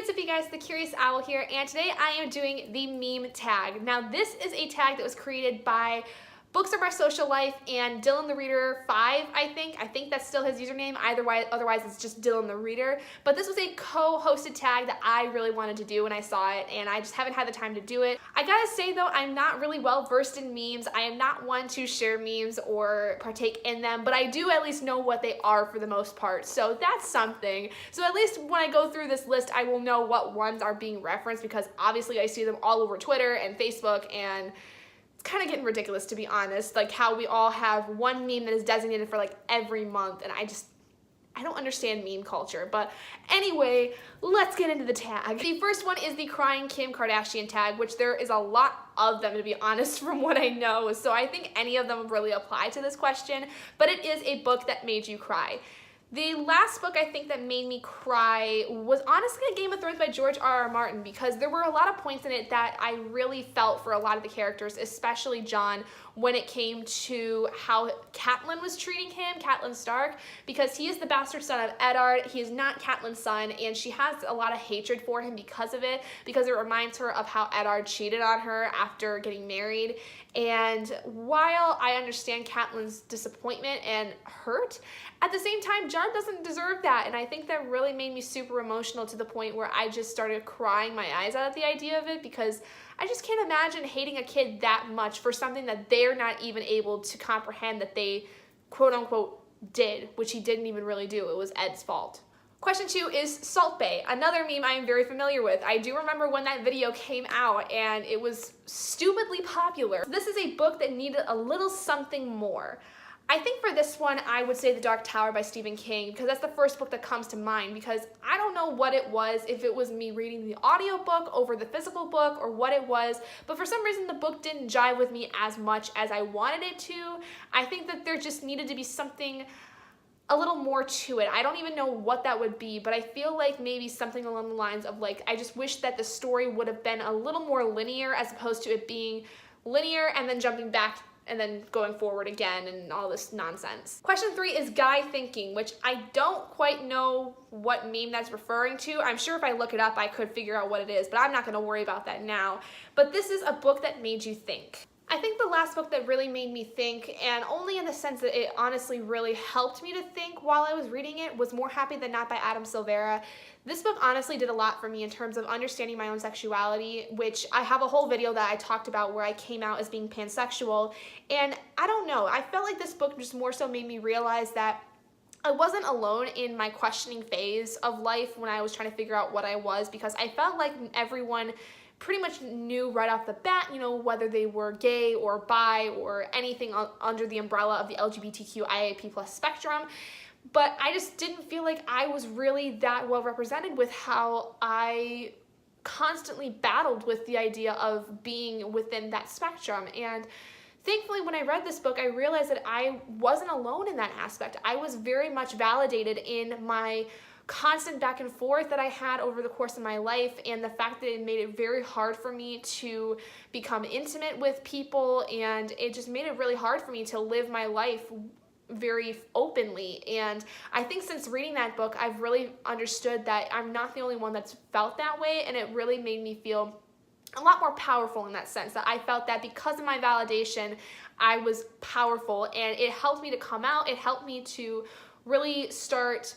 what's up you guys, the Curious Owl here, and today I am doing the meme tag. Now this is a tag that was created by Books Are My Social Life and Dylan the Reader 5, I think that's still his username, otherwise it's just Dylan the Reader. But this was a co-hosted tag that I really wanted to do when I saw it, and I just haven't had the time to do it. I gotta say though, I'm not really well versed in memes. I am not one to share memes or partake in them, but I do at least know what they are for the most part, so that's something. So at least when I go through this list, I will know what ones are being referenced, because obviously I see them all over Twitter and Facebook, and it's kind of getting ridiculous, to be honest, like how we all have one meme that is designated for like every month, and I don't understand meme culture. But anyway, let's get into the tag. The first one is the crying Kim Kardashian tag, which there is a lot of them, to be honest, from what I know, so I think any of them would really apply to this question, but it is a book that made you cry. The last book I think that made me cry was honestly Game of Thrones by George R.R. Martin, because there were a lot of points in it that I really felt for a lot of the characters, especially Jon, when it came to how Catelyn was treating him, Catelyn Stark, because he is the bastard son of Eddard. He is not Catelyn's son, and she has a lot of hatred for him because of it, because it reminds her of how Eddard cheated on her after getting married. And while I understand Catelyn's disappointment and hurt, at the same time, Jon doesn't deserve that, and I think that really made me super emotional, to the point where I just started crying my eyes out at the idea of it, because I just can't imagine hating a kid that much for something that they're not even able to comprehend that they quote-unquote did, which he didn't even really do. It was Ed's fault. Question 2 is Salt Bae, another meme I am very familiar with. I do remember when that video came out, and it was stupidly popular. This is a book that needed a little something more. I think for this one, I would say The Dark Tower by Stephen King, because that's the first book that comes to mind, because I don't know what it was, if it was me reading the audiobook over the physical book or what it was, but for some reason the book didn't jive with me as much as I wanted it to. I think that there just needed to be something a little more to it. I don't even know what that would be, but I feel like maybe something along the lines of, like, I just wish that the story would have been a little more linear, as opposed to it being linear and then jumping back and then going forward again and all this nonsense. Question 3 is Guy Thinking, which I don't quite know what meme that's referring to. I'm sure if I look it up, I could figure out what it is, but I'm not gonna worry about that now. But this is a book that made you think. I think the last book that really made me think, and only in the sense that it honestly really helped me to think while I was reading it, was More Happy Than Not by Adam Silvera. This book honestly did a lot for me in terms of understanding my own sexuality, which I have a whole video that I talked about where I came out as being pansexual, and I don't know, I felt like this book just more so made me realize that I wasn't alone in my questioning phase of life when I was trying to figure out what I was, because I felt like everyone pretty much knew right off the bat, you know, whether they were gay or bi or anything under the umbrella of the LGBTQIA+ spectrum. But I just didn't feel like I was really that well represented with how I constantly battled with the idea of being within that spectrum. And thankfully, when I read this book, I realized that I wasn't alone in that aspect. I was very much validated in my constant back and forth that I had over the course of my life, and the fact that it made it very hard for me to become intimate with people, and it just made it really hard for me to live my life very openly. And I think since reading that book, I've really understood that I'm not the only one that's felt that way, and it really made me feel a lot more powerful in that sense, that I felt that because of my validation, I was powerful, and it helped me to come out. It helped me to really start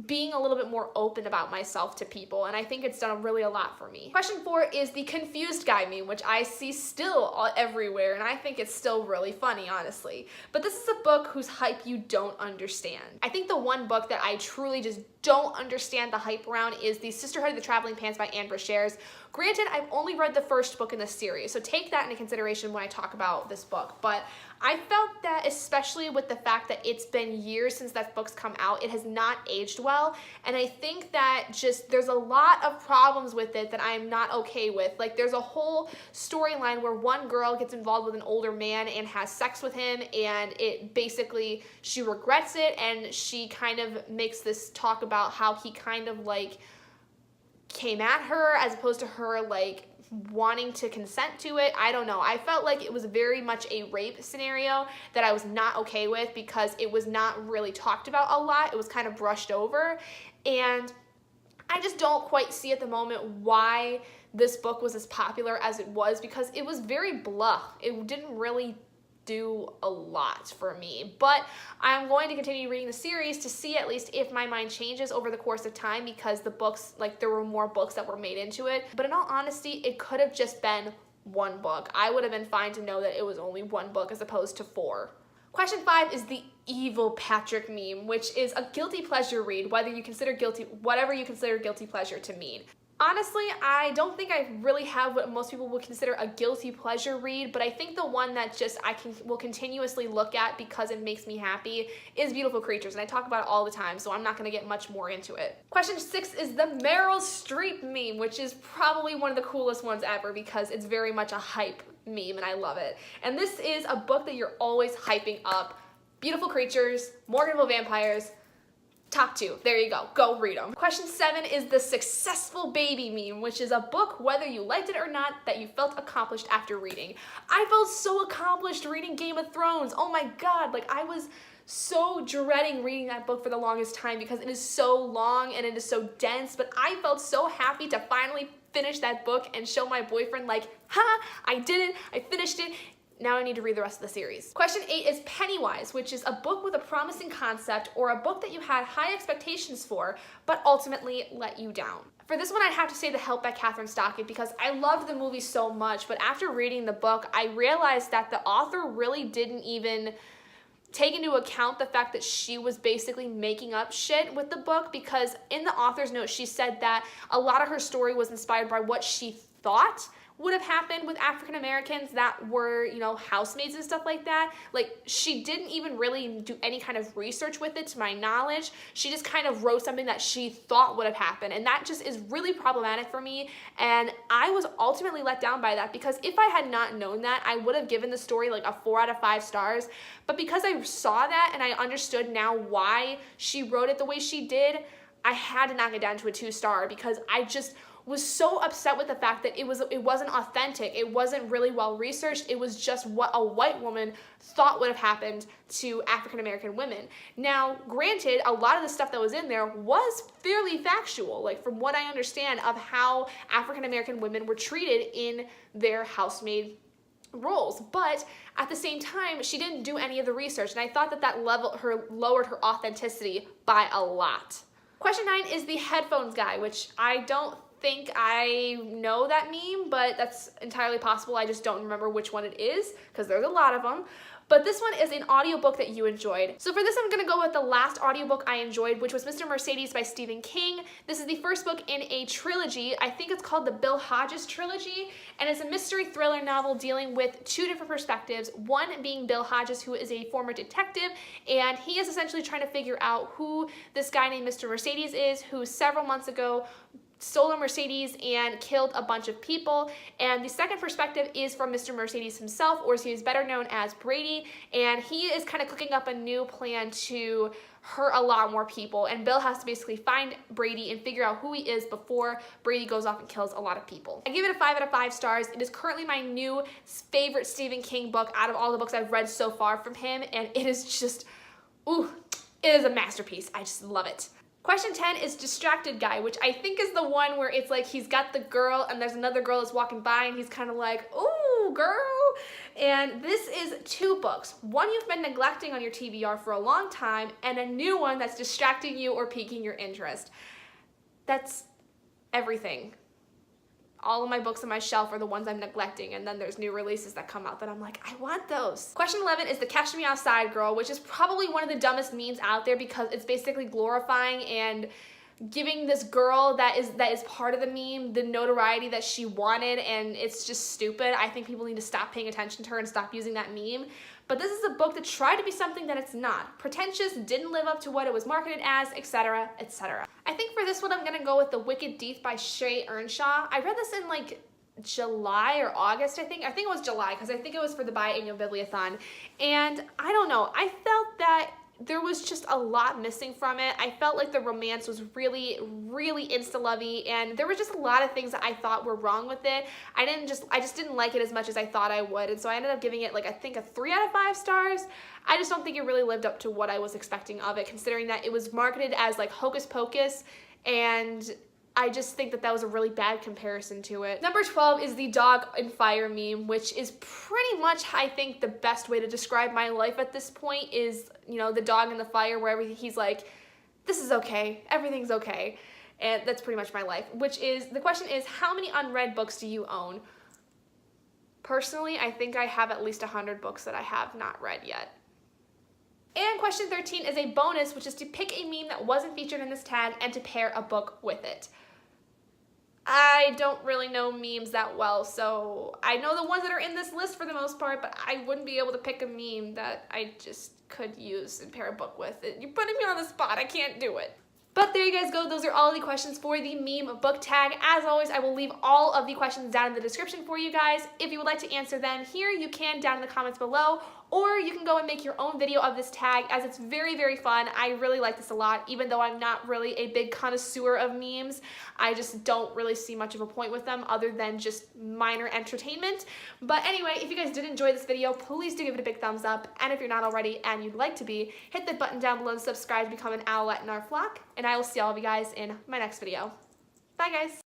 being a little bit more open about myself to people, and I think it's done really a lot for me. Question 4 is the confused guy meme, which I see still everywhere, and I think it's still really funny, honestly. But this is a book whose hype you don't understand. I think the one book that I truly just don't understand the hype around is The Sisterhood of the Traveling Pants by Anne Brashares. Granted, I've only read the first book in the series, so take that into consideration when I talk about this book, but I felt that, especially with the fact that it's been years since that book's come out, it has not aged well, and I think that just there's a lot of problems with it that I'm not okay with. Like, there's a whole storyline where one girl gets involved with an older man and has sex with him, and it basically, she regrets it, and she kind of makes this talk about how he kind of like came at her as opposed to her like wanting to consent to it. I don't know. I felt like it was very much a rape scenario that I was not okay with because it was not really talked about a lot. It was kind of brushed over. And I just don't quite see at the moment why this book was as popular as it was, because it was very blah. It didn't really do a lot for me, but I'm going to continue reading the series to see at least if my mind changes over the course of time, because the books, like, there were more books that were made into it. But in all honesty, it could have just been one book. I would have been fine to know that it was only one book as opposed to 4. Question 5 is the evil Patrick meme, which is a guilty pleasure read, whatever you consider guilty pleasure to mean. Honestly, I don't think I really have what most people would consider a guilty pleasure read, but I think the one that just will continuously look at because it makes me happy is Beautiful Creatures, and I talk about it all the time, so I'm not going to get much more into it. Question 6 is the Meryl Streep meme, which is probably one of the coolest ones ever because it's very much a hype meme, and I love it. And this is a book that you're always hyping up. Beautiful Creatures, Morganville Vampires, top 2. There you go. Go read them. Question 7 is the Successful Baby meme, which is a book, whether you liked it or not, that you felt accomplished after reading. I felt so accomplished reading Game of Thrones. Oh my god, like I was so dreading reading that book for the longest time because it is so long and it is so dense, but I felt so happy to finally finish that book and show my boyfriend like, ha, I did it, I finished it. Now I need to read the rest of the series. Question 8 is Pennywise, which is a book with a promising concept or a book that you had high expectations for, but ultimately let you down. For this one, I'd have to say The Help by Catherine Stockett because I loved the movie so much, but after reading the book, I realized that the author really didn't even take into account the fact that she was basically making up shit with the book, because in the author's note, she said that a lot of her story was inspired by what she thought would have happened with African Americans that were, you know, housemaids and stuff like that. Like, she didn't even really do any kind of research with it, to my knowledge. She just kind of wrote something that she thought would have happened, and that just is really problematic for me, and I was ultimately let down by that, because if I had not known that, I would have given the story like a 4 out of 5 stars, but because I saw that and I understood now why she wrote it the way she did, I had to knock it down to a 2-star, because I just was so upset with the fact that it wasn't authentic. It wasn't really well researched. It was just what a white woman thought would have happened to African American women. Now, granted, a lot of the stuff that was in there was fairly factual, like from what I understand of how African American women were treated in their housemaid roles, but at the same time, she didn't do any of the research, and I thought that lowered her authenticity by a lot. Question 9 is the headphones guy, which I don't think I know that meme, but that's entirely possible. I just don't remember which one it is because there's a lot of them. But this one is an audiobook that you enjoyed. So for this, I'm gonna go with the last audiobook I enjoyed, which was Mr. Mercedes by Stephen King. This is the first book in a trilogy. I think it's called the Bill Hodges trilogy, and it's a mystery thriller novel dealing with 2 different perspectives. One being Bill Hodges, who is a former detective, and he is essentially trying to figure out who this guy named Mr. Mercedes is, who several months ago stole a Mercedes and killed a bunch of people. And the second perspective is from Mr. Mercedes himself, or as he is better known as Brady, and he is kind of cooking up a new plan to hurt a lot more people, and Bill has to basically find Brady and figure out who he is before Brady goes off and kills a lot of people. I give it a 5 out of 5 stars. It is currently my new favorite Stephen King book out of all the books I've read so far from him, and it is just, ooh, it is a masterpiece. I just love it. Question 10 is Distracted Guy, which I think is the one where it's like he's got the girl and there's another girl that's walking by and he's kind of like, ooh, girl. And this is 2 books. One you've been neglecting on your TBR for a long time, and a new one that's distracting you or piquing your interest. That's everything. All of my books on my shelf are the ones I'm neglecting, and then there's new releases that come out that I'm like, I want those. Question 11 is the Catch Me Outside Girl, which is probably one of the dumbest memes out there because it's basically glorifying and giving this girl that is part of the meme the notoriety that she wanted, and it's just stupid. I think people need to stop paying attention to her and stop using that meme. But this is a book that tried to be something that it's not. Pretentious, didn't live up to what it was marketed as, etc., etc. I think for this one, I'm gonna go with The Wicked Death by Shay Earnshaw. I read this in like July or August, I think. I think it was July because I think it was for the biannual bibliothon. And I don't know, I felt that there was just a lot missing from it. I felt like the romance was really, really insta-lovey, and there were just a lot of things that I thought were wrong with it. I just didn't like it as much as I thought I would, and so I ended up giving it like I think a 3 out of 5 stars. I just don't think it really lived up to what I was expecting of it, considering that it was marketed as like hocus pocus, and I just think that that was a really bad comparison to it. Number 12 is the dog and fire meme, which is pretty much, I think, the best way to describe my life at this point is, you know, the dog in the fire where he's like, this is okay, everything's okay. And that's pretty much my life, which is, the question is, how many unread books do you own? Personally, I think I have at least 100 books that I have not read yet. And question 13 is a bonus, which is to pick a meme that wasn't featured in this tag and to pair a book with it. I don't really know memes that well, so I know the ones that are in this list for the most part, but I wouldn't be able to pick a meme that I just could use and pair a book with. You're putting me on the spot, I can't do it. But there you guys go, those are all the questions for the meme book tag. As always, I will leave all of the questions down in the description for you guys. If you would like to answer them here, you can down in the comments below, or you can go and make your own video of this tag, as it's very, very fun. I really like this a lot, even though I'm not really a big connoisseur of memes. I just don't really see much of a point with them other than just minor entertainment. But anyway, if you guys did enjoy this video, please do give it a big thumbs up. And if you're not already and you'd like to be, hit the button down below to subscribe to become an owlet in our flock. And I will see all of you guys in my next video. Bye, guys.